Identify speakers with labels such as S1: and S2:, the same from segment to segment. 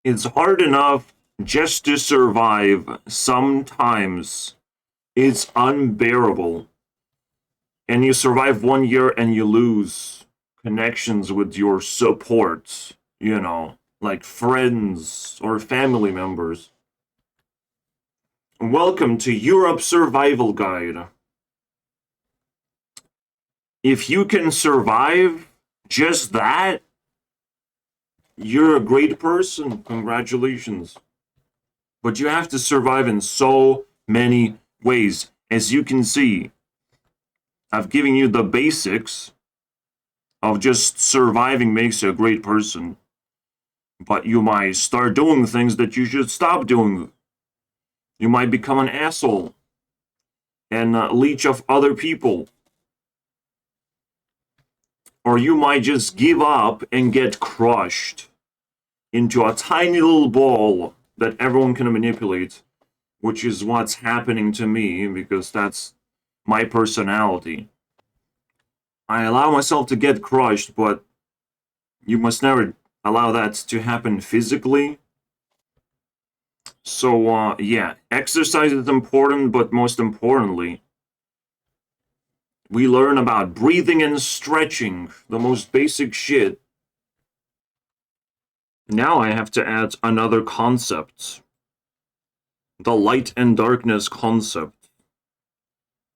S1: It's hard enough just to survive. Sometimes it's unbearable. And you survive 1 year and you lose connections with your support, like friends or family members. Welcome to Europe Survival Guide. If you can survive just that, you're a great person. Congratulations. But you have to survive in so many ways. As you can see, I've given you the basics of just surviving makes you a great person. But you might start doing things that you should stop doing. You might become an asshole and leech off other people. Or you might just give up and get crushed into a tiny little ball that everyone can manipulate, which is what's happening to me because that's my personality. I allow myself to get crushed, but you must never allow that to happen physically. So, yeah, exercise is important, but most importantly, we learn about breathing and stretching, the most basic shit. Now I have to add another concept. The light and darkness concept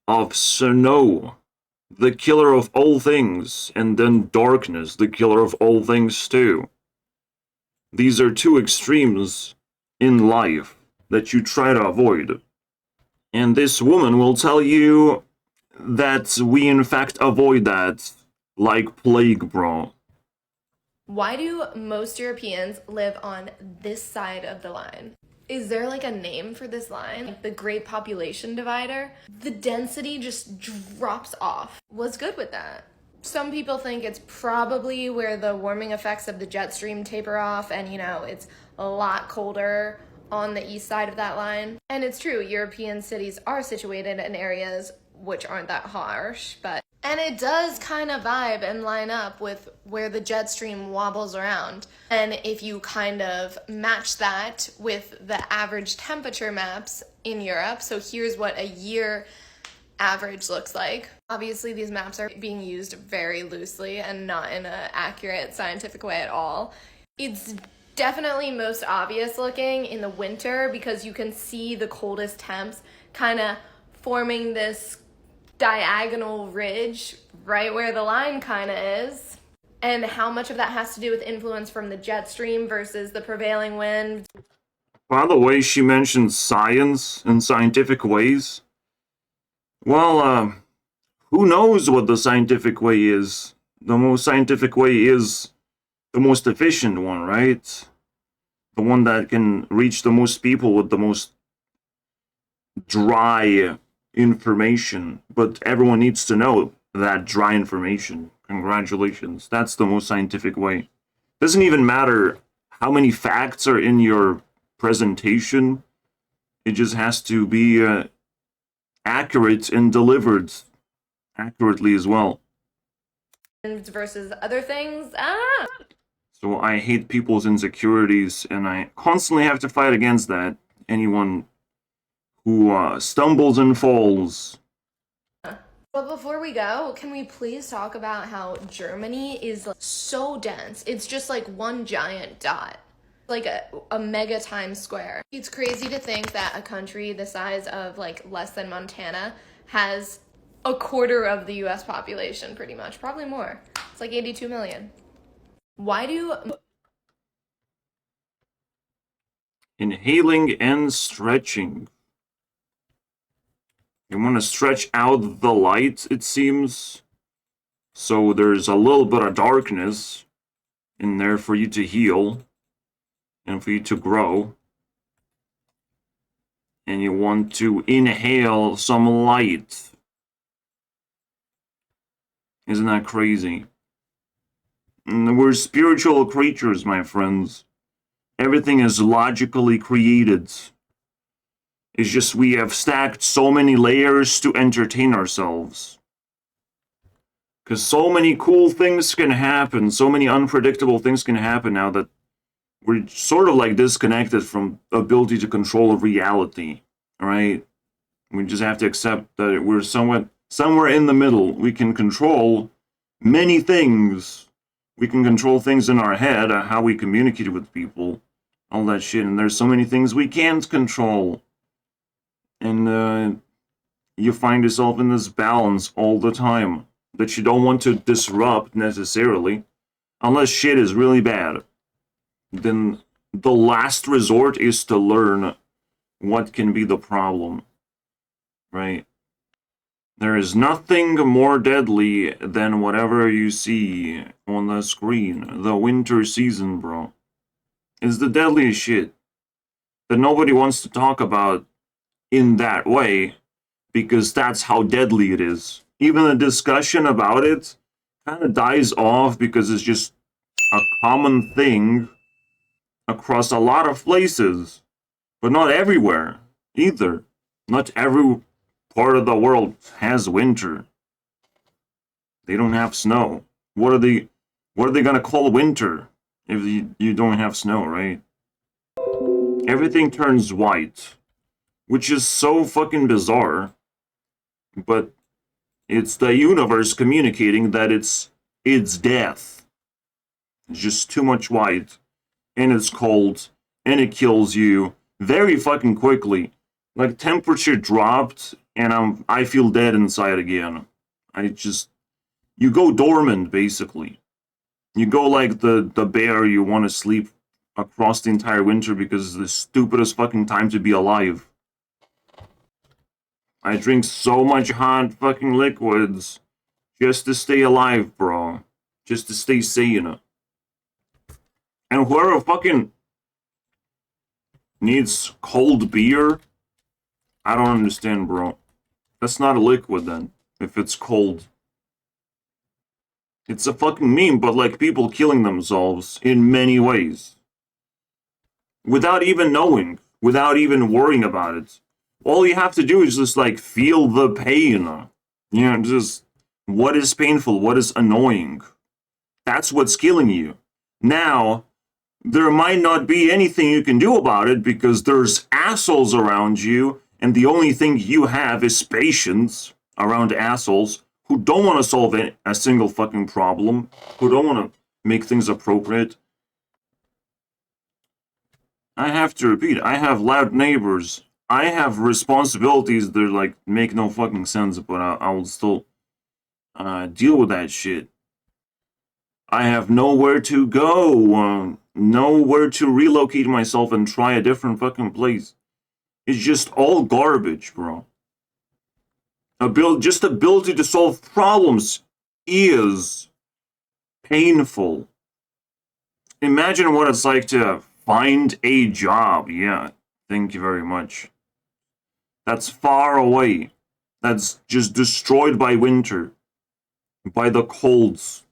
S1: of snow, the killer of all things, and then darkness, the killer of all things too. These are two extremes in life that you try to avoid. And this woman will tell you that we in fact avoid that like plague, bro.
S2: Why do most Europeans live on this side of the line? Is there like a name for this line? Like the Great Population Divider? The density just drops off. What's good with that? Some people think it's probably where the warming effects of the jet stream taper off and, it's a lot colder on the east side of that line. And it's true, European cities are situated in areas which aren't that harsh, and it does kind of vibe and line up with where the jet stream wobbles around. And if you kind of match that with the average temperature maps in Europe, so here's what a year average looks like. Obviously, these maps are being used very loosely and not in an accurate scientific way at all. It's definitely most obvious looking in the winter because you can see the coldest temps kind of forming this diagonal ridge right where the line kind of is, and how much of that has to do with influence from the jet stream versus the prevailing wind.
S1: By the way, she mentioned science and scientific ways. Well, who knows what the scientific way is? The most scientific way is the most efficient one, right? The one that can reach the most people with the most dry information, but everyone needs to know that dry information. Congratulations. That's the most scientific way. Doesn't even matter how many facts are in your presentation. It just has to be accurate and delivered accurately as well.
S2: Versus other things.
S1: So I hate people's insecurities, and I constantly have to fight against that. Anyone who stumbles and falls.
S2: But before we go, can we please talk about how Germany is so dense? It's just like one giant dot, like a mega Times Square. It's crazy to think that a country the size of like less than Montana has a quarter of the US population, pretty much, probably more. It's like 82 million. Why do
S1: Inhaling and stretching. You want to stretch out the light, it seems. So there's a little bit of darkness in there for you to heal and for you to grow. And you want to inhale some light. Isn't that crazy? We're spiritual creatures, my friends. Everything is logically created. It's just we have stacked so many layers to entertain ourselves. Because so many cool things can happen, so many unpredictable things can happen now that we're sort of like disconnected from the ability to control reality, right? We just have to accept that we're somewhere in the middle. We can control many things. We can control things in our head, how we communicate with people, all that shit. And there's so many things we can't control. And you find yourself in this balance all the time that you don't want to disrupt necessarily, unless shit is really bad. Then the last resort is to learn what can be the problem, right? There is nothing more deadly than whatever you see on the screen. The winter season, bro, is the deadliest shit that nobody wants to talk about in that way, because that's how deadly it is. Even the discussion about it kind of dies off because it's just a common thing across a lot of places, but not everywhere either. Not every part of the world has winter. They don't have snow. What are they gonna call winter if you don't have snow, right? Everything turns white, which is so fucking bizarre, but it's the universe communicating that it's death. It's just too much white, and it's cold, and it kills you very fucking quickly. Like, temperature dropped, and I feel dead inside again. You go dormant, basically. You go like the bear, you want to sleep across the entire winter because it's the stupidest fucking time to be alive. I drink so much hot fucking liquids just to stay alive, bro. Just to stay sane. And whoever fucking needs cold beer, I don't understand, bro. That's not a liquid then, if it's cold. It's a fucking meme, but like people killing themselves in many ways. Without even knowing, without even worrying about it. All you have to do is just like feel the pain. You know, just what is painful, what is annoying. That's what's killing you. Now, there might not be anything you can do about it because there's assholes around you, and the only thing you have is patience around assholes who don't want to solve a single fucking problem, who don't want to make things appropriate. I have to repeat, I have loud neighbors. I have responsibilities that like make no fucking sense, but I will still deal with that shit. I have nowhere to go, nowhere to relocate myself and try a different fucking place. It's just all garbage, bro. Just ability to solve problems is painful. Imagine what it's like to find a job. Yeah, thank you very much. That's far away. That's just destroyed by winter. By the colds.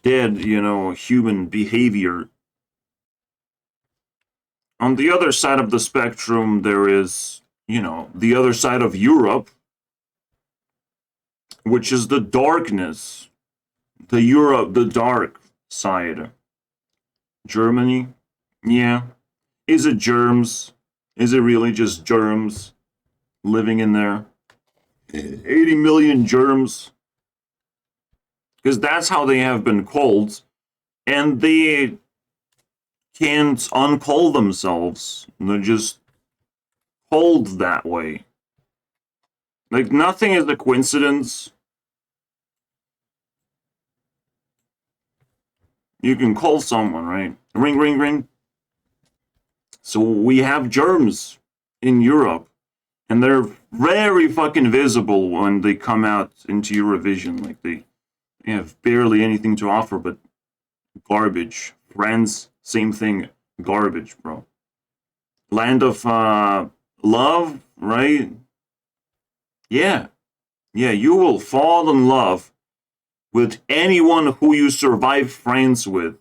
S1: Dead, human behavior. On the other side of the spectrum, there is, the other side of Europe, which is the darkness. The dark side. Germany? Yeah. Is it germs? Is it really just germs living in there? 80 million germs? Because that's how they have been called. And they can't uncall themselves. They're just called that way. Like, nothing is a coincidence. You can call someone, right? Ring, ring, ring. So we have germs in Europe. And they're very fucking visible when they come out into Eurovision. Like, they have barely anything to offer but garbage. France, same thing. Garbage, bro. Land of love, right? Yeah. Yeah, you will fall in love with anyone who you survive France with.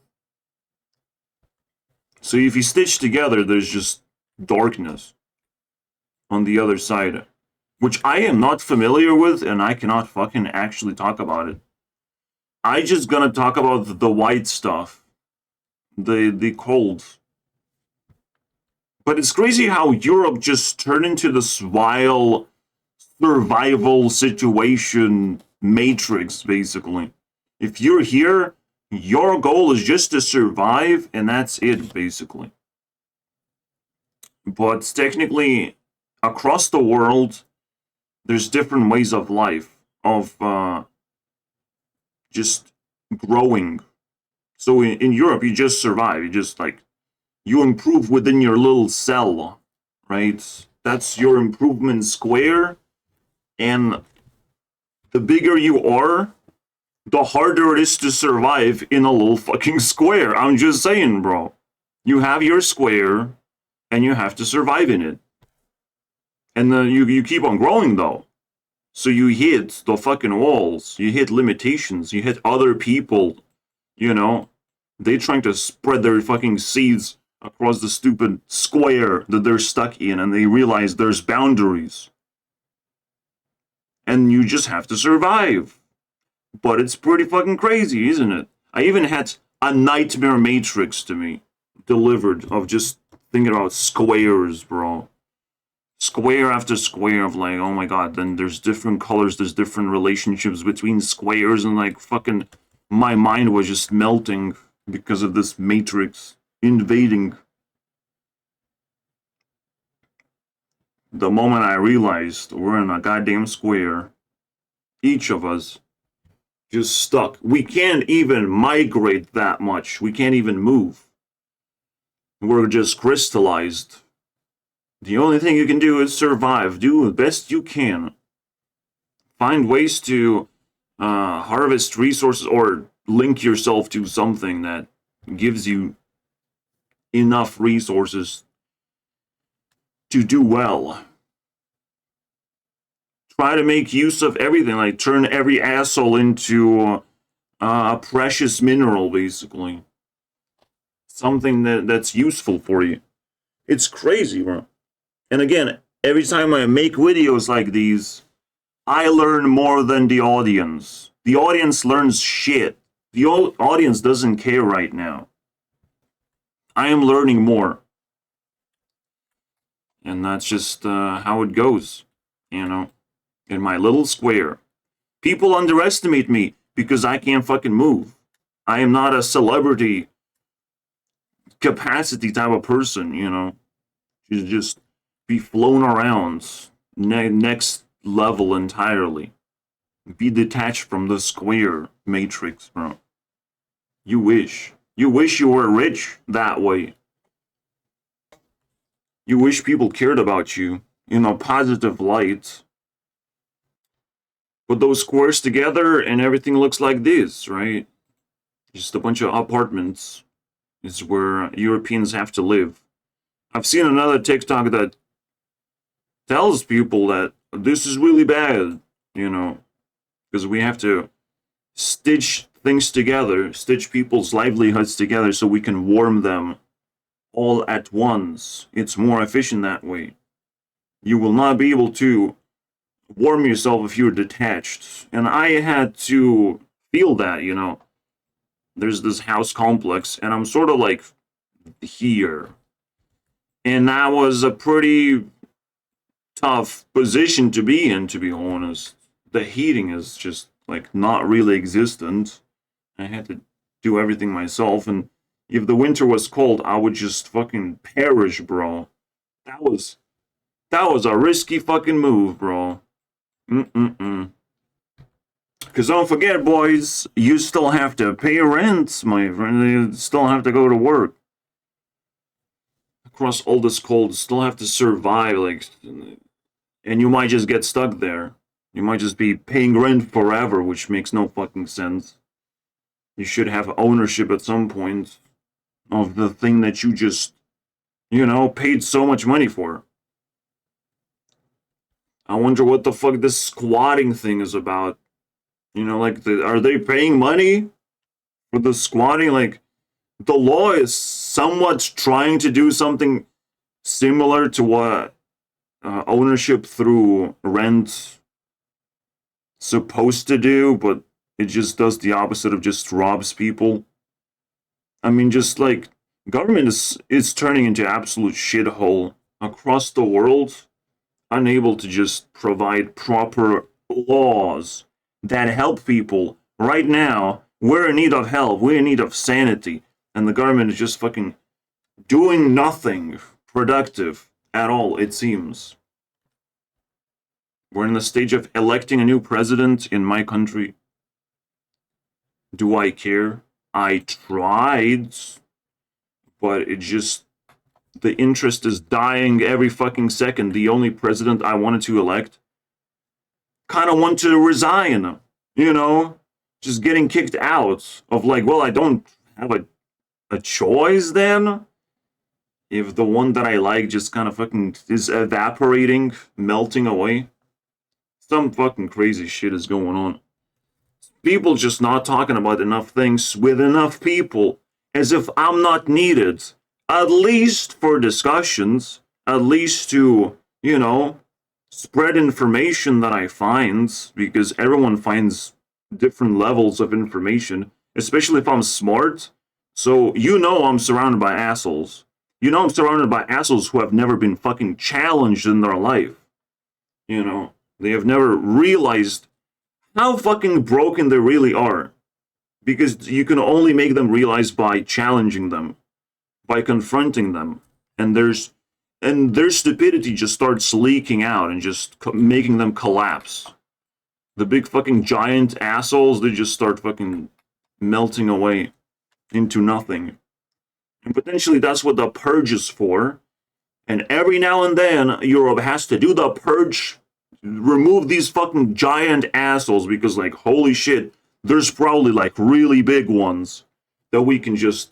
S1: So if you stitch together, there's just darkness on the other side, which I am not familiar with, and I cannot fucking actually talk about it. I just gonna talk about the white stuff. the cold. But it's crazy how Europe just turned into this wild survival situation matrix, basically. If you're here, your goal is just to survive, and that's it, basically. But technically, across the world, there's different ways of life, of just growing. So in Europe, you just survive. You just like, you improve within your little cell, right? That's your improvement square. And the bigger you are, the harder it is to survive in a little fucking square. I'm just saying, bro. You have your square, and you have to survive in it. And then you keep on growing, though. So you hit the fucking walls. You hit limitations. You hit other people, you know. They trying to spread their fucking seeds across the stupid square that they're stuck in, and they realize there's boundaries. And you just have to survive. But it's pretty fucking crazy, isn't it? I even had a nightmare matrix to me delivered of just thinking about squares, bro. Square after square of like, oh my god, then there's different colors, there's different relationships between squares, and like fucking my mind was just melting because of this matrix invading. The moment I realized we're in a goddamn square, each of us just stuck. We can't even migrate that much. We can't even move. We're just crystallized. The only thing you can do is survive. Do the best you can. Find ways to harvest resources or link yourself to something that gives you enough resources to do well. Try to make use of everything, like turn every asshole into a precious mineral, basically. Something that's useful for you. It's crazy, bro. And again, every time I make videos like these, I learn more than the audience. The audience learns shit. The audience doesn't care right now. I am learning more. And that's just how it goes, you know, in my little square. People underestimate me because I can't fucking move. I am not a celebrity capacity type of person, you know. You just be flown around next level entirely. Be detached from the square matrix, bro. You wish. You wish you were rich that way. You wish people cared about you in a positive light. Put those squares together and everything looks like this, right? Just a bunch of apartments is where Europeans have to live. I've seen another TikTok that tells people that this is really bad, you know, because we have to stitch things together, stitch people's livelihoods together so we can warm them all at once. It's more efficient that way. You will not be able to warm yourself if you're detached. And I had to feel that, you know. There's this house complex, and I'm sort of like here. And that was a pretty tough position to be in, to be honest. The heating is just like not really existent. I had to do everything myself, and if the winter was cold, I would just fucking perish, bro. That was a risky fucking move, bro. Because don't forget, boys, you still have to pay rent, my friend. You still have to go to work. Across all this cold, still have to survive, like, and you might just get stuck there. You might just be paying rent forever, which makes no fucking sense. You should have ownership at some point of the thing that you just, you know, paid so much money for. I wonder what the fuck this squatting thing is about. You know, like, are they paying money for the squatting? Like, the law is somewhat trying to do something similar to what ownership through rent supposed to do, but it just does the opposite of just robs people. I mean, just like government is turning into absolute shithole across the world, unable to just provide proper laws that help people. Right now, we're in need of help. We're in need of sanity, and the government is just fucking doing nothing productive at all. It seems. We're in the stage of electing a new president in my country. Do I care? I tried, but it just, the interest is dying every fucking second. The only president I wanted to elect kind of want to resign, you know? Just getting kicked out of like, well, I don't have a choice then? If the one that I like just kind of fucking is evaporating, melting away. Some fucking crazy shit is going on. People just not talking about enough things with enough people, as if I'm not needed, at least for discussions, at least to, you know, spread information that I find, because everyone finds different levels of information, especially if I'm smart. So, you know, I'm surrounded by assholes. You know, I'm surrounded by assholes who have never been fucking challenged in their life. You know, they have never realized how fucking broken they really are. Because you can only make them realize by challenging them, by confronting them. And their stupidity just starts leaking out and just making them collapse. The big fucking giant assholes, they just start fucking melting away into nothing. And potentially that's what the purge is for. And every now and then, Europe has to do the purge, remove these fucking giant assholes, because, like, holy shit, there's probably, like, really big ones that we can just,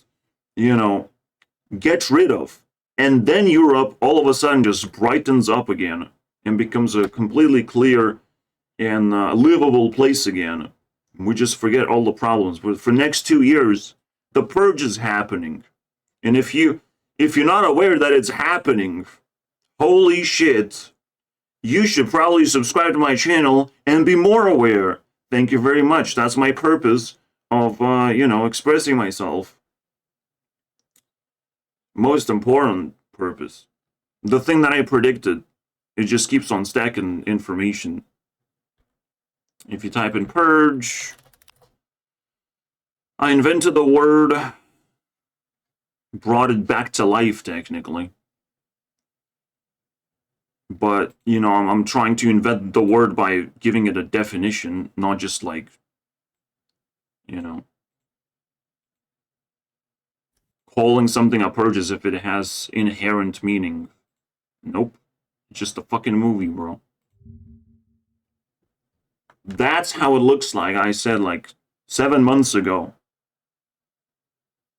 S1: you know, get rid of. And then Europe all of a sudden just brightens up again and becomes a completely clear and livable place again. We just forget all the problems. But for the next 2 years, the purge is happening. And if you're not aware that it's happening, holy shit, you should probably subscribe to my channel and be more aware. Thank you very much. That's my purpose of, you know, expressing myself. Most important purpose. The thing that I predicted, it just keeps on stacking information. If you type in purge, I invented the word, brought it back to life, technically. But, you know, I'm trying to invent the word by giving it a definition, not just like, you know, calling something a purge as if it has inherent meaning. Nope. It's just a fucking movie, bro. That's how it looks like, I said like 7 months ago.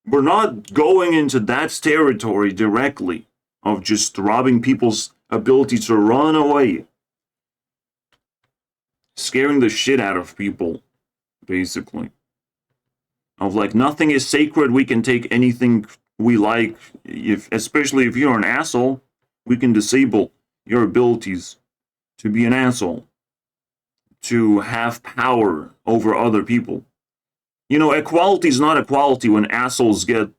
S1: We're not going into that territory directly of just robbing people's ability to run away. Scaring the shit out of people, basically. Of like, nothing is sacred, we can take anything we like, especially if you're an asshole, we can disable your abilities to be an asshole, to have power over other people. You know, equality is not equality when assholes get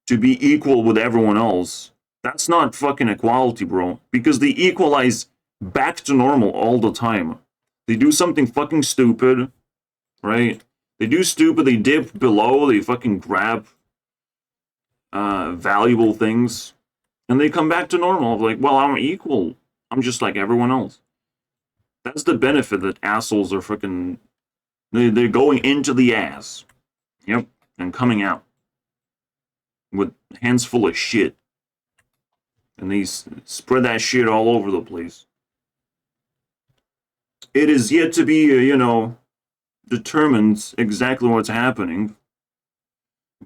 S1: to be equal with everyone else. That's not fucking equality, bro. Because they equalize back to normal all the time. They do something fucking stupid, right? They do stupid, they dip below, they fucking grab valuable things, and they come back to normal. Like, well, I'm equal. I'm just like everyone else. That's the benefit that assholes are fucking... They're going into the ass. Yep. And coming out. With hands full of shit. And they spread that shit all over the place. It is yet to be, you know, determined exactly what's happening.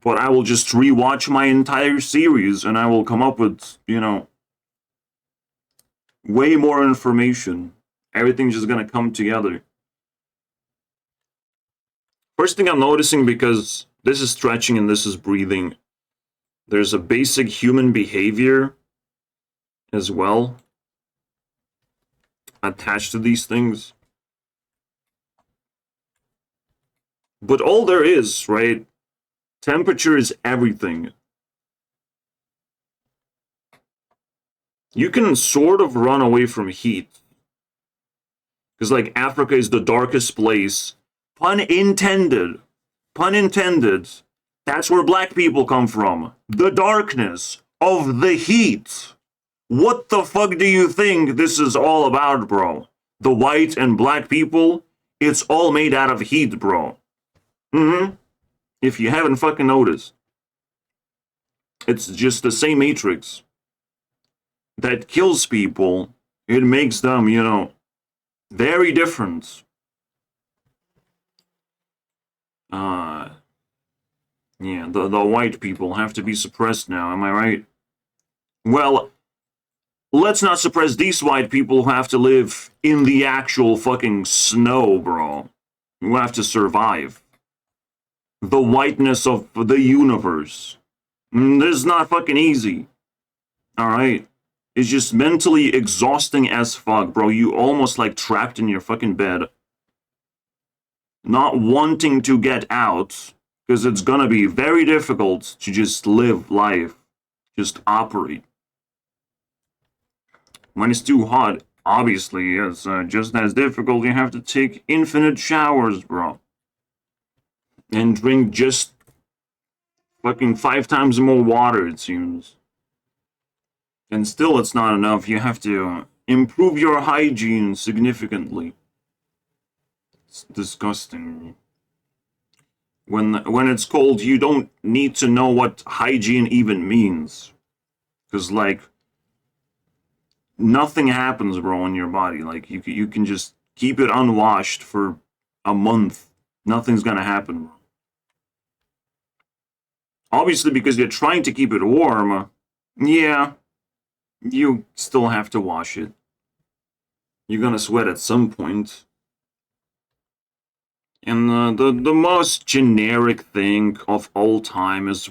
S1: But I will just rewatch my entire series and I will come up with, you know, way more information. Everything's just gonna come together. First thing I'm noticing, because this is stretching and this is breathing, there's a basic human behavior as well attached to these things. But all there is, right, Temperature is everything. You can sort of run away from heat. Because, like, Africa is the darkest place. Pun intended. Pun intended. That's where black people come from. The darkness of the heat. What the fuck do you think this is all about, bro? The white and black people? It's all made out of heat, bro. If you haven't fucking noticed. It's just the same matrix that kills people. It makes them, you know, very different. Yeah, the white people have to be suppressed now, am I right? Well, let's not suppress these white people who have to live in the actual fucking snow, bro. Who have to survive. The whiteness of the universe. This is not fucking easy. Alright? It's just mentally exhausting as fuck, bro. You almost like trapped in your fucking bed. Not wanting to get out. Because it's gonna be very difficult to just live life. Just operate. When it's too hot, obviously, it's just as difficult. You have to take infinite showers, bro. And drink just fucking 5 times more water, it seems. And still it's not enough. You have to improve your hygiene significantly. It's disgusting. When it's cold, you don't need to know what hygiene even means. Because, like, nothing happens, bro, in your body. Like, you can just keep it unwashed for a month. Nothing's gonna happen. Obviously, because you're trying to keep it warm, yeah, you still have to wash it. You're gonna sweat at some point. And the most generic thing of all time is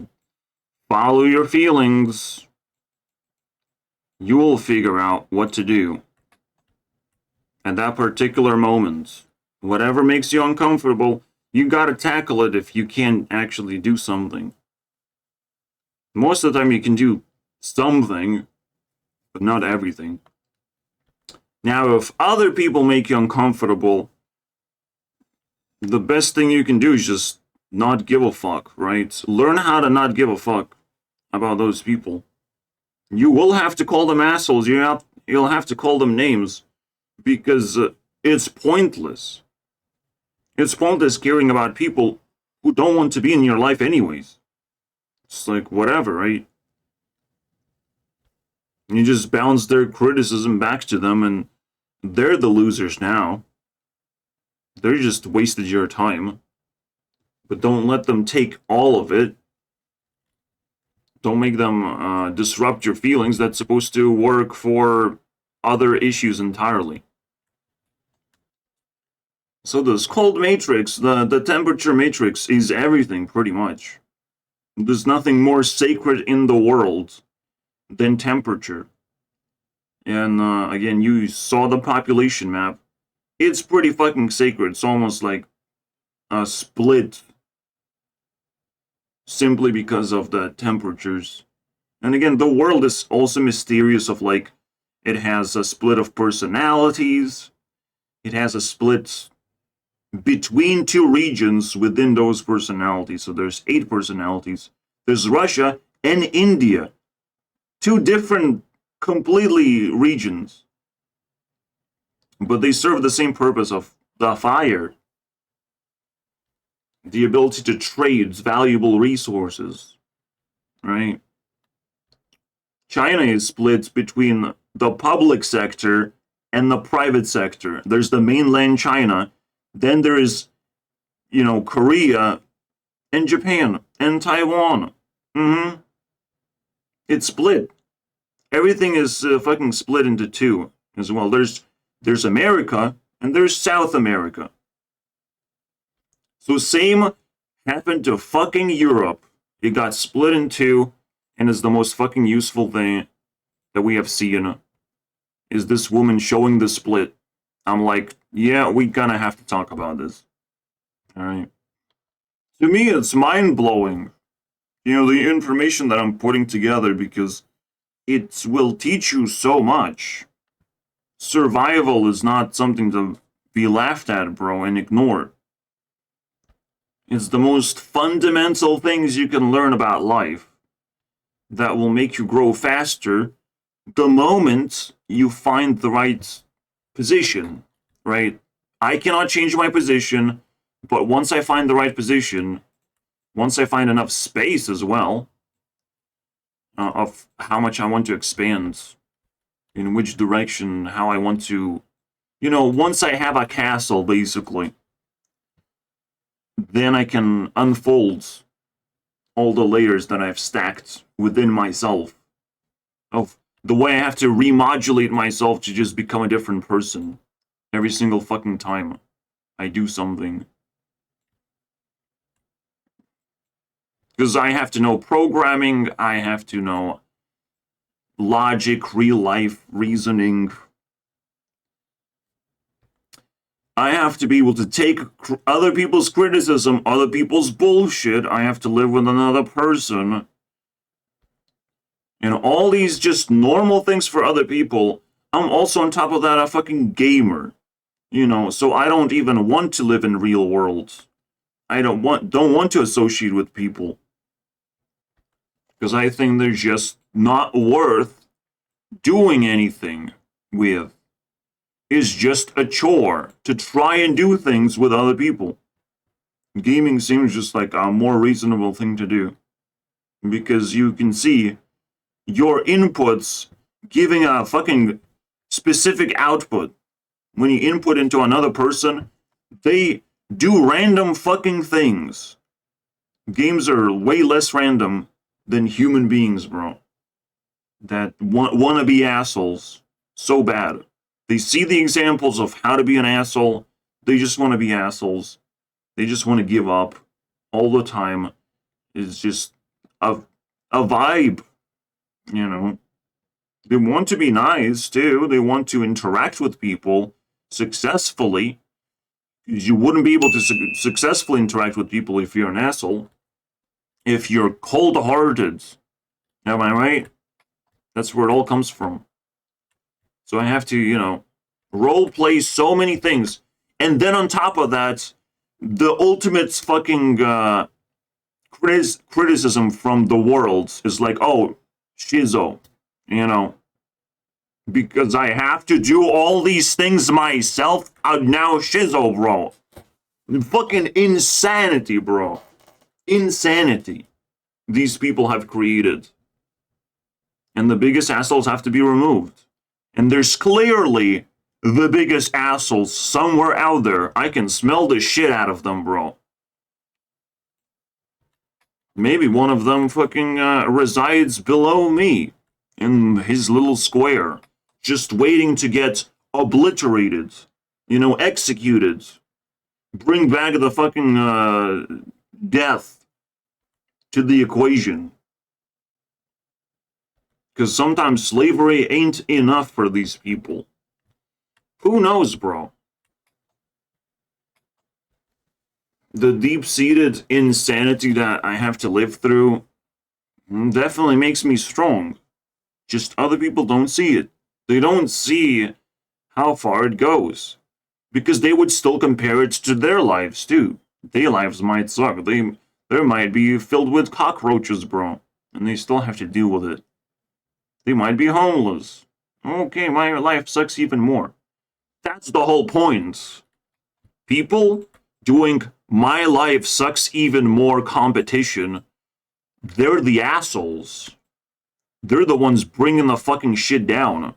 S1: follow your feelings. You will figure out what to do at that particular moment. Whatever makes you uncomfortable, you gotta tackle it if you can't actually do something. Most of the time you can do something, but not everything. Now, if other people make you uncomfortable, the best thing you can do is just not give a fuck, right? Learn how to not give a fuck about those people. You will have to call them assholes. You'll have to call them names. Because it's pointless. It's pointless caring about people who don't want to be in your life anyways. It's like, whatever, right? You just bounce their criticism back to them, and they're the losers now. They're just wasted your time. But don't let them take all of it. Don't make them disrupt your feelings. That's supposed to work for other issues entirely. So this cold matrix, the temperature matrix, is everything, pretty much. There's nothing more sacred in the world than temperature. And again, you saw the population map. It's pretty fucking sacred. It's almost like a split simply because of the temperatures. And again, the world is also mysterious of, like, it has a split of personalities. It has a split between 2 regions within those personalities. So there's 8 personalities. There's Russia and India. 2 different, completely regions. But they serve the same purpose of the fire. The ability to trade valuable resources. Right? China is split between the public sector and the private sector. There's the mainland China. Then there is, you know, Korea and Japan and Taiwan. It's split. Everything is fucking split into 2 as well. There's America and there's South America. So same happened to fucking Europe. It got split in 2, and is the most fucking useful thing that we have seen. Is this woman showing the split. I'm like, yeah, we gonna have to talk about this. Alright. To me, it's mind-blowing You know, the information that I'm putting together, because it will teach you so much. Survival is not something to be laughed at, bro, and ignored. It's the most fundamental things you can learn about life that will make you grow faster the moment you find the right position, right? I cannot change my position, but once I find the right position, once I find enough space as well, of how much I want to expand, in which direction, how I want to, you know, once I have a castle, basically, then I can unfold all the layers that I've stacked within myself, of the way I have to remodulate myself to just become a different person every single fucking time I do something. Because I have to know programming, I have to know logic, real life reasoning. I have to be able to take other people's criticism, other people's bullshit. I have to live with another person. And all these just normal things for other people. I'm also on top of that a fucking gamer. You know, so I don't even want to live in real worlds. I don't want to associate with people. Because I think they're just not worth doing anything with. It's just a chore to try and do things with other people. Gaming seems just like a more reasonable thing to do. Because you can see your inputs giving a fucking specific output. When you input into another person, they do random fucking things. Games are way less random than human beings, bro. That wanna be assholes so bad. They see the examples of how to be an asshole. They just want to be assholes. They just want to give up all the time. It's just a vibe, you know. They want to be nice, too. They want to interact with people successfully. You wouldn't be able to successfully interact with people if you're an asshole. If you're cold-hearted. Am I right? That's where it all comes from. So I have to, you know, role play so many things. And then on top of that, the ultimate fucking criticism from the world is like, oh, schizo, you know. Because I have to do all these things myself, I'm now schizo, bro. Fucking insanity, bro. Insanity these people have created. And the biggest assholes have to be removed. And there's clearly the biggest assholes somewhere out there. I can smell the shit out of them, bro. Maybe one of them fucking resides below me in his little square, just waiting to get obliterated, you know, executed. Bring back the fucking death to the equation. Because sometimes slavery ain't enough for these people. Who knows, bro? The deep-seated insanity that I have to live through definitely makes me strong. Just other people don't see it. They don't see how far it goes. Because they would still compare it to their lives, too. Their lives might suck. They might be filled with cockroaches, bro. And they still have to deal with it. They might be homeless. Okay, my life sucks even more. That's the whole point. People doing my life sucks even more competition, they're the assholes. They're the ones bringing the fucking shit down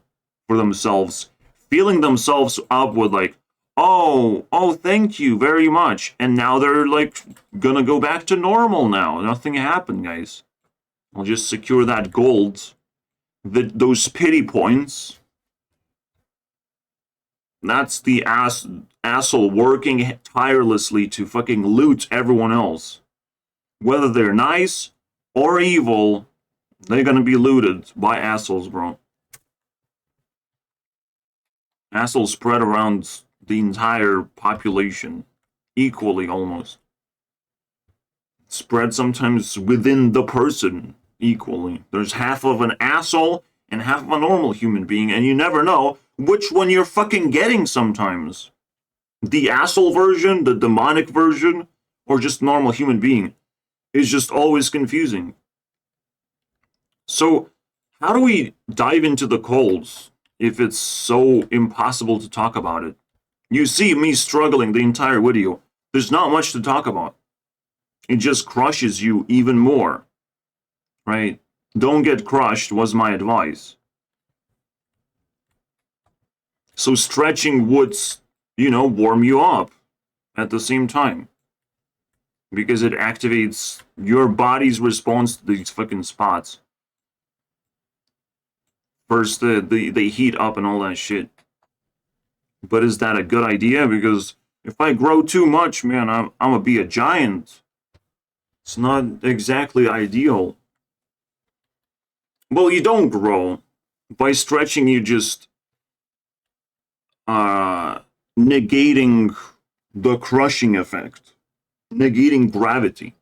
S1: for themselves, feeling themselves up with like, oh, thank you very much. And now they're like gonna go back to normal now. Nothing happened, guys. I'll just secure that gold. Those pity points. That's the asshole working tirelessly to fucking loot everyone else. Whether they're nice or evil, they're gonna be looted by assholes, bro. Assholes spread around the entire population. Equally, almost. spread sometimes within the person equally. There's half of an asshole and half of a normal human being, and you never know which one you're fucking getting sometimes. The asshole version, the demonic version, or just normal human being is just always confusing. So, how do we dive into the colds if it's so impossible to talk about it? You see me struggling the entire video. There's not much to talk about. It just crushes you even more, right? Don't get crushed was my advice. So stretching would, warm you up at the same time. Because it activates your body's response to these fucking spots. First, they heat up and all that shit. But is that a good idea? Because if I grow too much, man, I'm gonna be a giant. It's not exactly ideal. Well, you don't grow. By stretching, you just negating the crushing effect. Negating gravity.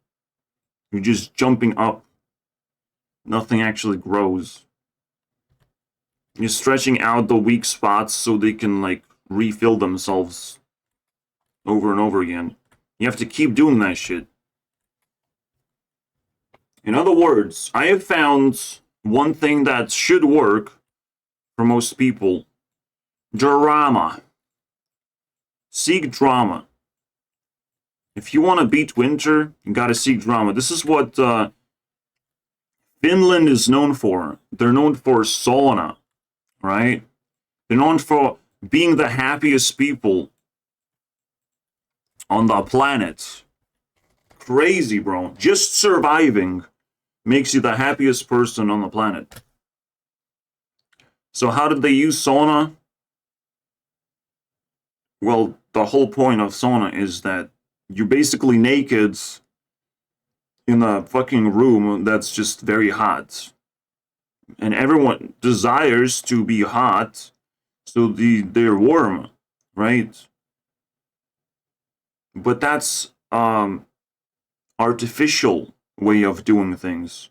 S1: You're just jumping up. Nothing actually grows. You're stretching out the weak spots so they can, refill themselves over and over again. You have to keep doing that shit. In other words, I have found one thing that should work for most people. Drama. Seek drama. If you want to beat winter, you gotta seek drama. This is what Finland is known for. They're known for sauna, right? They're known for being the happiest people on the planet. Crazy, bro. Just surviving makes you the happiest person on the planet. So how did they use sauna? Well, the whole point of sauna is that you're basically naked in a fucking room that's just very hot. And everyone desires to be hot, so they're warm, right? But that's artificial way of doing things.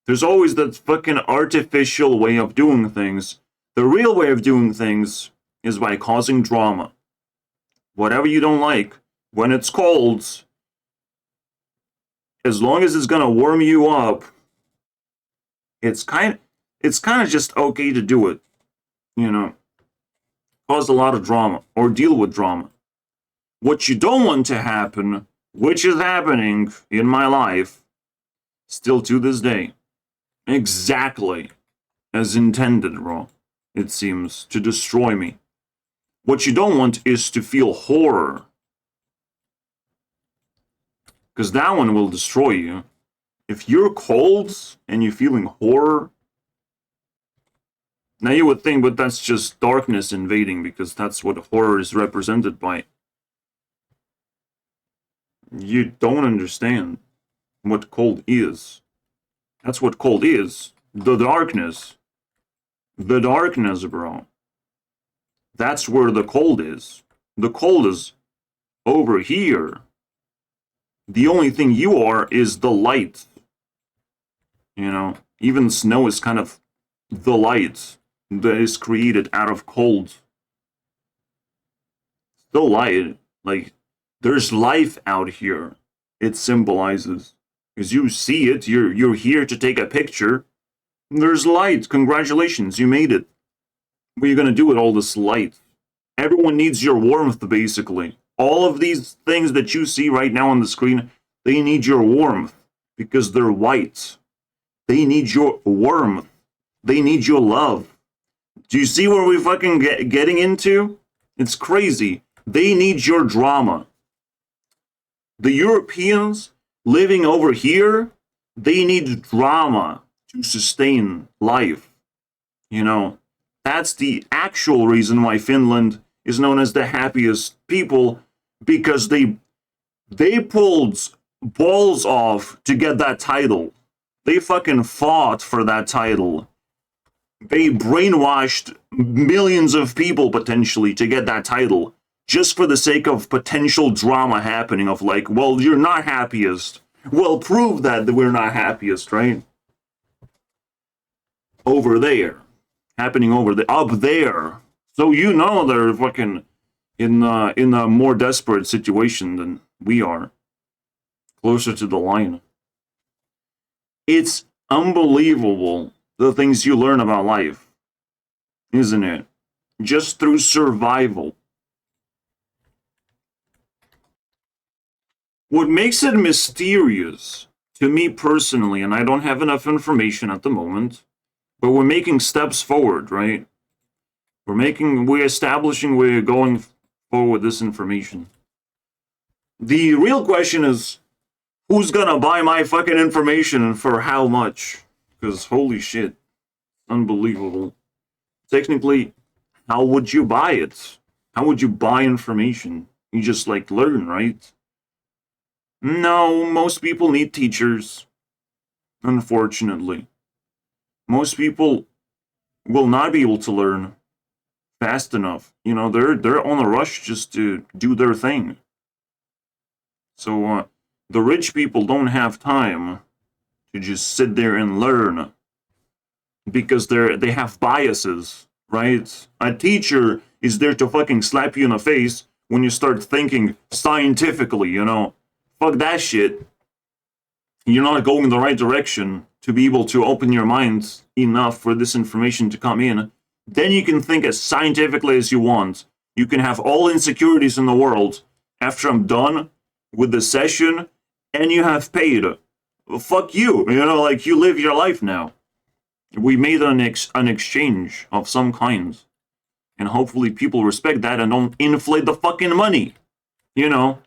S1: There's always that fucking artificial way of doing things. The real way of doing things is by causing drama. Whatever you don't like, when it's cold, as long as it's gonna warm you up, it's kind of just okay to do it, Cause a lot of drama or deal with drama. What you don't want to happen, which is happening in my life, still to this day, exactly as intended, bro. It seems to destroy me. What you don't want is to feel horror. Because that one will destroy you. If you're cold and you're feeling horror, now you would think, but that's just darkness invading, because that's what horror is represented by. You don't understand what cold is. That's what cold is. The darkness. The darkness, bro. That's where the cold is. The cold is over here. The only thing you are is the light. Even snow is kind of the light that is created out of cold. Still light. There's life out here. It symbolizes. Because you see it, you're here to take a picture. There's light. Congratulations, you made it. What are you going to do with all this light? Everyone needs your warmth, basically. All of these things that you see right now on the screen, they need your warmth. Because they're white. They need your warmth. They need your love. Do you see where we're fucking getting into? It's crazy. They need your drama. The Europeans living over here, they need drama to sustain life. That's the actual reason why Finland is known as the happiest people, because they pulled balls off to get that title. They fucking fought for that title. They brainwashed millions of people potentially to get that title, just for the sake of potential drama happening of well, you're not happiest. Well, prove that we're not happiest, right? Over there. Happening over there. Up there. So you know they're fucking in a more desperate situation than we are. Closer to the line. It's unbelievable the things you learn about life, isn't it? Just through survival. What makes it mysterious to me personally, and I don't have enough information at the moment, but we're making steps forward, right? We're establishing, we're going forward with this information. The real question is, who's gonna buy my fucking information and for how much? Because holy shit, unbelievable. Technically, how would you buy it? How would you buy information? You just like learn, right? No, most people need teachers. Unfortunately. Most people will not be able to learn fast enough. You know, they're on a rush just to do their thing. So the rich people don't have time to just sit there and learn because they have biases, right? A teacher is there to fucking slap you in the face when you start thinking scientifically, you know. Fuck that shit. You're not going in the right direction to be able to open your mind enough for this information to come in. Then you can think as scientifically as you want. You can have all insecurities in the world after I'm done with the session and you have paid. Well, fuck you. You know, like you live your life now. We made an exchange of some kind. And hopefully people respect that and don't inflate the fucking money. You know?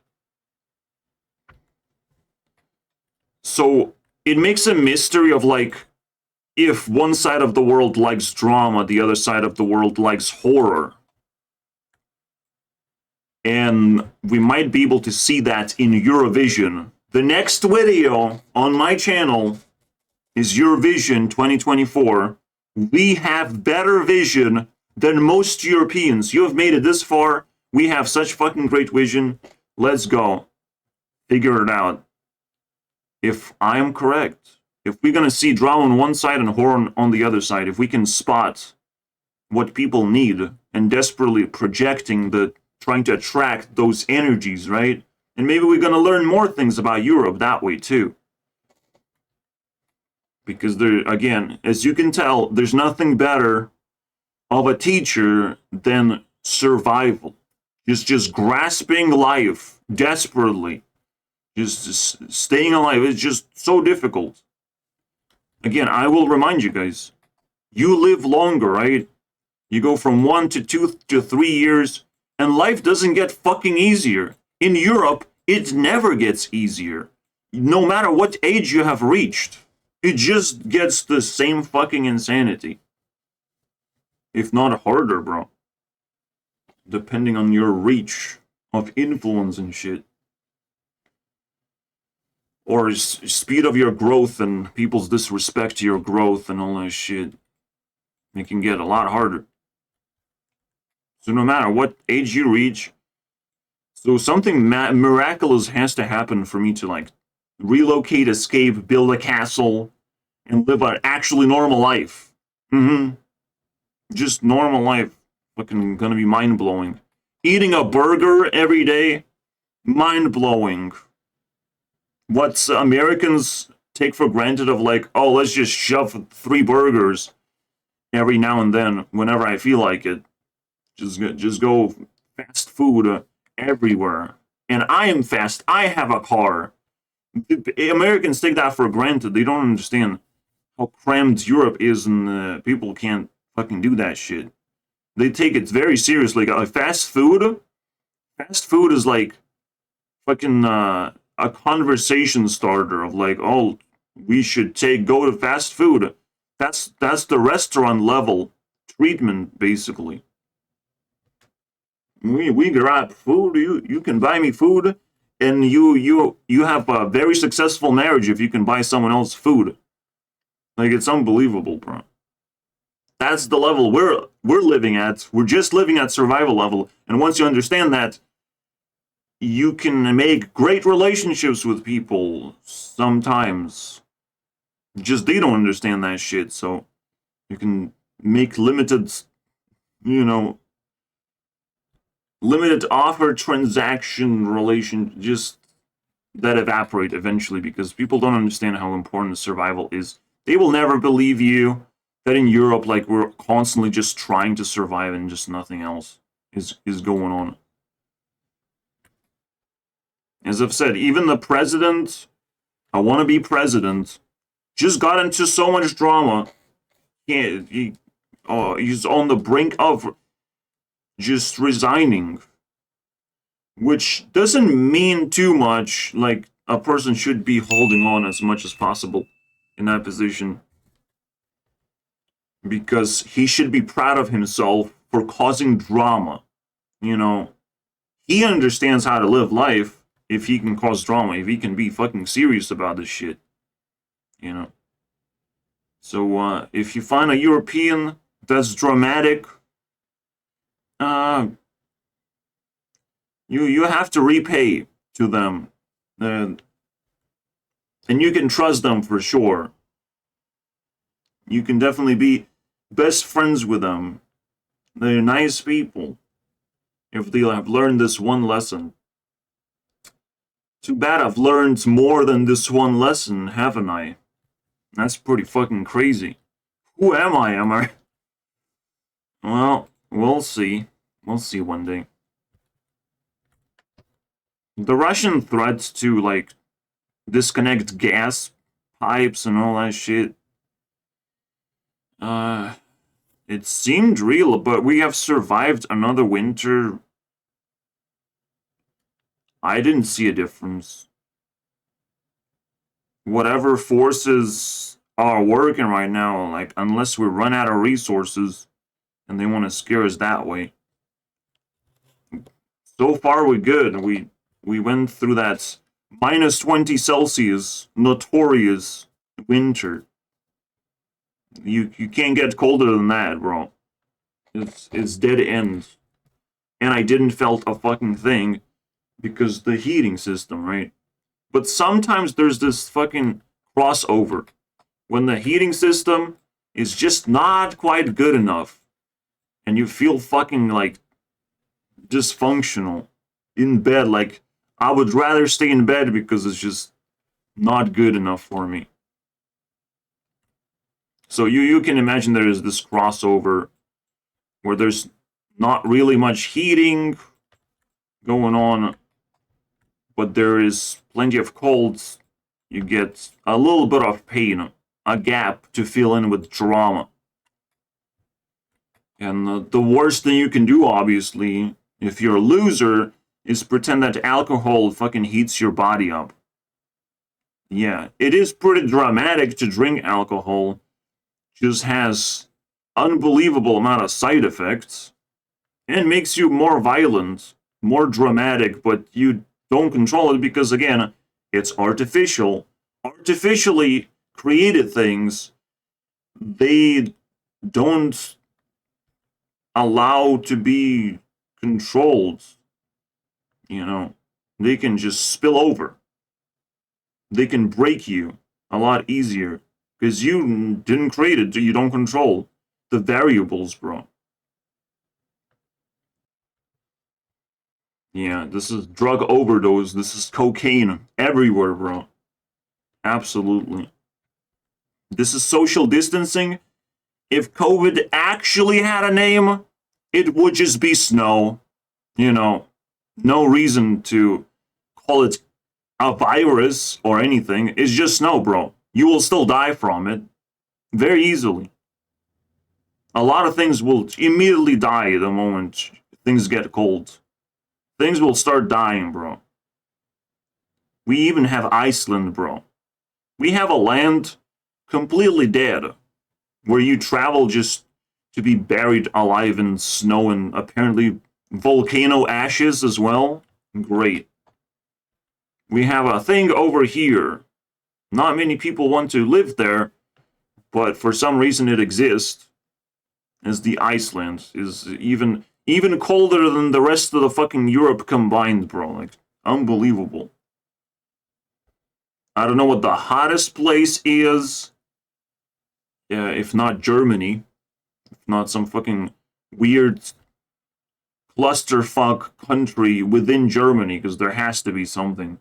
S1: So it makes a mystery of like, if one side of the world likes drama, the other side of the world likes horror. And we might be able to see that in Eurovision. The next video on my channel is Eurovision 2024. We have better vision than most Europeans. You have made it this far. We have such fucking great vision. Let's go. Figure it out. If I am correct, if we're gonna see drama on one side and horror on the other side, if we can spot what people need and desperately projecting trying to attract those energies, right? And maybe we're gonna learn more things about Europe that way too. Because there, again, as you can tell, there's nothing better of a teacher than survival. Just grasping life desperately. Just staying alive is just so difficult. Again, I will remind you guys, you live longer, right? You go from 1 to 2 to 3 years, and life doesn't get fucking easier. In Europe, it never gets easier. No matter what age you have reached, it just gets the same fucking insanity. If not harder, bro. Depending on your reach of influence and shit. Or speed of your growth and people's disrespect to your growth and all that shit. It can get a lot harder. So no matter what age you reach, so something miraculous has to happen for me to like relocate, escape, build a castle, and live an actually normal life. Just normal life. Fucking gonna be mind-blowing. Eating a burger every day, mind-blowing. What Americans take for granted of like, oh, let's just shove 3 burgers every now and then whenever I feel like it. Just go fast food everywhere. And I am fast. I have a car. Americans take that for granted. They don't understand how crammed Europe is and people can't fucking do that shit. They take it very seriously. Like, fast food is like fucking a conversation starter of like, oh, we should go to fast food. That's the restaurant level treatment, basically. We grab food. You can buy me food, and you have a very successful marriage if you can buy someone else food. Like, it's unbelievable, bro. That's the level we're living at. We're just living at survival level, and once you understand that, you can make great relationships with people sometimes. Just they don't understand that shit, so you can make limited, you know, limited offer transaction relation just that evaporate eventually because people don't understand how important survival is. They will never believe you that in Europe, like, we're constantly just trying to survive and just nothing else is going on. As I've said, even the president, I want to be president, just got into so much drama. He's on the brink of just resigning, which doesn't mean too much. Like, a person should be holding on as much as possible in that position, because he should be proud of himself for causing drama. You know, he understands how to live life if he can cause drama, if he can be fucking serious about this shit. You know? So, if you find a European that's dramatic, you have to repay to them. And you can trust them for sure. You can definitely be best friends with them. They're nice people. If they'll have learned this one lesson. Too bad I've learned more than this one lesson, haven't I? That's pretty fucking crazy. Who am I? Well, we'll see. We'll see one day. The Russian threat to, like, disconnect gas pipes and all that shit, it seemed real, but we have survived another winter. I didn't see a difference. Whatever forces are working right now, like, unless we run out of resources and they want to scare us that way. So far, we're good. We went through that minus 20 Celsius notorious winter. You can't get colder than that, bro. It's dead end. And I didn't felt a fucking thing because the heating system, right? But sometimes there's this fucking crossover when the heating system is just not quite good enough and you feel fucking, like, dysfunctional in bed. Like, I would rather stay in bed because it's just not good enough for me. So you can imagine there is this crossover where there's not really much heating going on, but there is plenty of colds. You get a little bit of pain, a gap to fill in with drama. And the worst thing you can do, obviously, if you're a loser, is pretend that alcohol fucking heats your body up. Yeah, it is pretty dramatic to drink alcohol. Just has unbelievable amount of side effects and makes you more violent, more dramatic, but you don't control it because, again, it's artificial. Artificially created things, they don't allow to be controlled. You know, they can just spill over. They can break you a lot easier because you didn't create it, you don't control the variables, bro. Yeah, this is drug overdose. This is cocaine everywhere, bro. Absolutely. This is social distancing. If COVID actually had a name, it would just be snow. You know, no reason to call it a virus or anything. It's just snow, bro. You will still die from it very easily. A lot of things will immediately die the moment things get cold. Things will start dying, bro. We even have Iceland, bro. We have a land completely dead, where you travel just to be buried alive in snow and apparently volcano ashes as well. Great. We have a thing over here. Not many people want to live there, but for some reason it exists. As the Iceland is even colder than the rest of the fucking Europe combined, bro. Like, Unbelievable. I don't know what the hottest place is. If not Germany. If not some fucking weird clusterfuck country within Germany, because there has to be something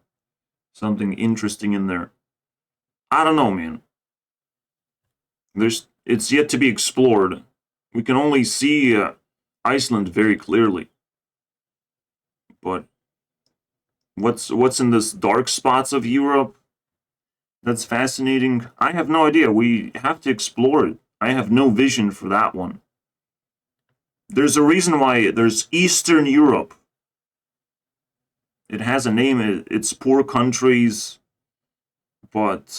S1: interesting in there. I don't know, man. It's yet to be explored. We can only see Iceland very clearly. But what's in this dark spots of Europe? That's fascinating. I have no idea. We have to explore it. I have no vision for that one. There's a reason why there's Eastern Europe. It has a name. It's poor countries, but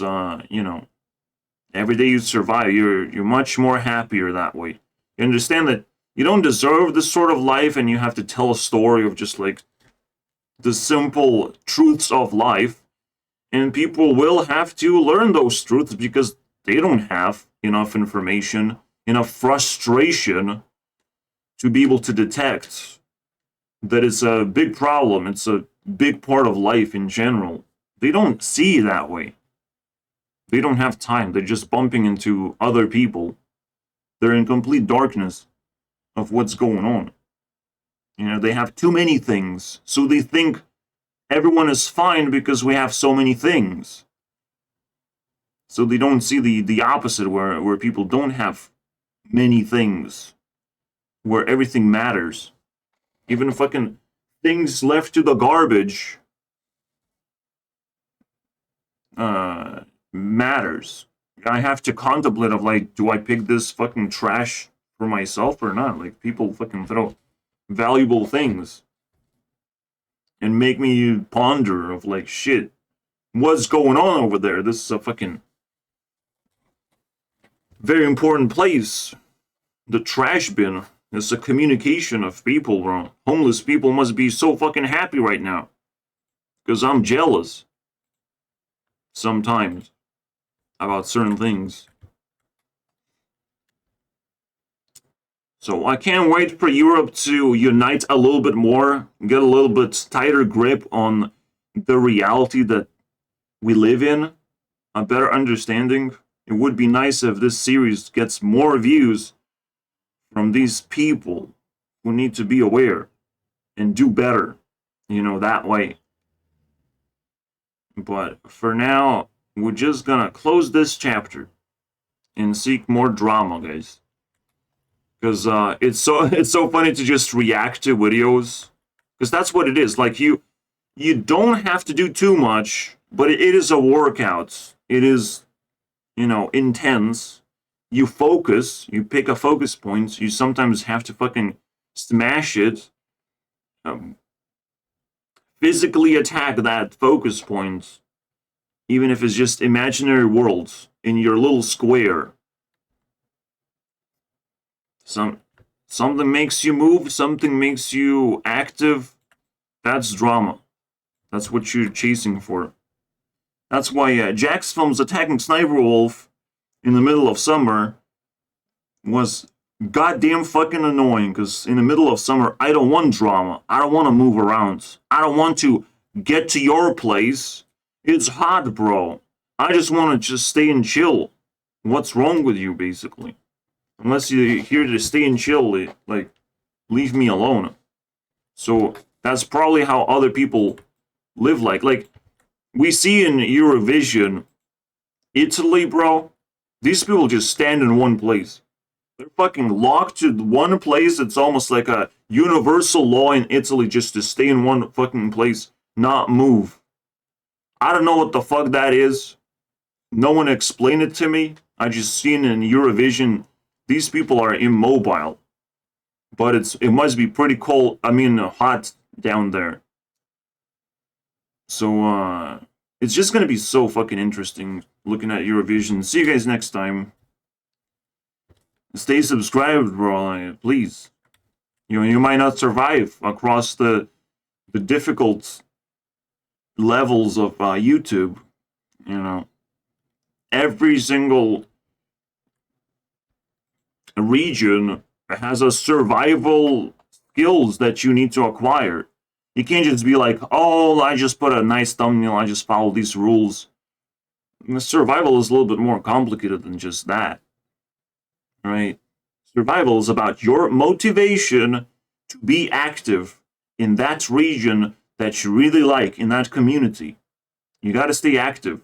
S1: you know, every day you survive, you're much more happier that way. You understand that you don't deserve this sort of life, and you have to tell a story of just like the simple truths of life, and people will have to learn those truths because they don't have enough information, enough frustration to be able to detect that it's a big problem. It's a big part of life in general. They don't see that way. They don't have time. They're just bumping into other people. They're in complete darkness of what's going on. You know, they have too many things, so they think everyone is fine because we have so many things. So they don't see the opposite, where people don't have many things, where everything matters. Even fucking things left to the garbage matters. I have to contemplate of like, do I pick this fucking trash for myself or not? Like, people fucking throw valuable things and make me ponder of like, shit, what's going on over there? This is a fucking very important place. The trash bin is a communication of people, bro. Homeless people must be so fucking happy right now, because I'm jealous sometimes about certain things. So I can't wait for Europe to unite a little bit more, get a little bit tighter grip on the reality that we live in, a better understanding. It would be nice if this series gets more views from these people who need to be aware and do better, you know, that way. But for now, we're just gonna close this chapter and seek more drama, guys. Because it's so funny to just react to videos, because that's what it is. Like, you don't have to do too much, but it is a workout. It is, you know, intense. You focus, you pick a focus point. You sometimes have to fucking smash it, physically attack that focus point, even if it's just imaginary worlds in your little square. Something makes you move, something makes you active. That's drama. That's what you're chasing for. That's why Jack's films attacking Sniper Wolf in the middle of summer was goddamn fucking annoying, because in the middle of summer, I don't want drama. I don't want to move around. I don't want to get to your place. It's hot, bro. I just want to just stay and chill. What's wrong with you, basically? Unless you're here to stay and chill, like, leave me alone. So that's probably how other people live like. Like, we see in Eurovision, Italy, bro, these people just stand in one place. They're fucking locked to one place. It's almost like a universal law in Italy just to stay in one fucking place, not move. I don't know what the fuck that is. No one explained it to me. I just seen in Eurovision, these people are immobile. But it must be pretty cold, hot down there. So, it's just gonna be so fucking interesting looking at Eurovision. See you guys next time. Stay subscribed, bro, please. You might not survive across the difficult levels of YouTube. You know, every single region has a survival skills that you need to acquire. You can't just be like, oh, I just put a nice thumbnail, I just follow these rules. And the survival is a little bit more complicated than just that. Right? Survival is about your motivation to be active in that region that you really like, in that community. You gotta stay active.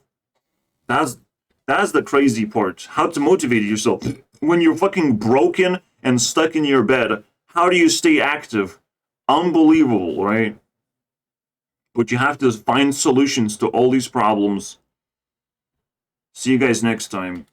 S1: That's the crazy part. How to motivate yourself. When you're fucking broken and stuck in your bed, how do you stay active? Unbelievable, right? But you have to find solutions to all these problems. See you guys next time.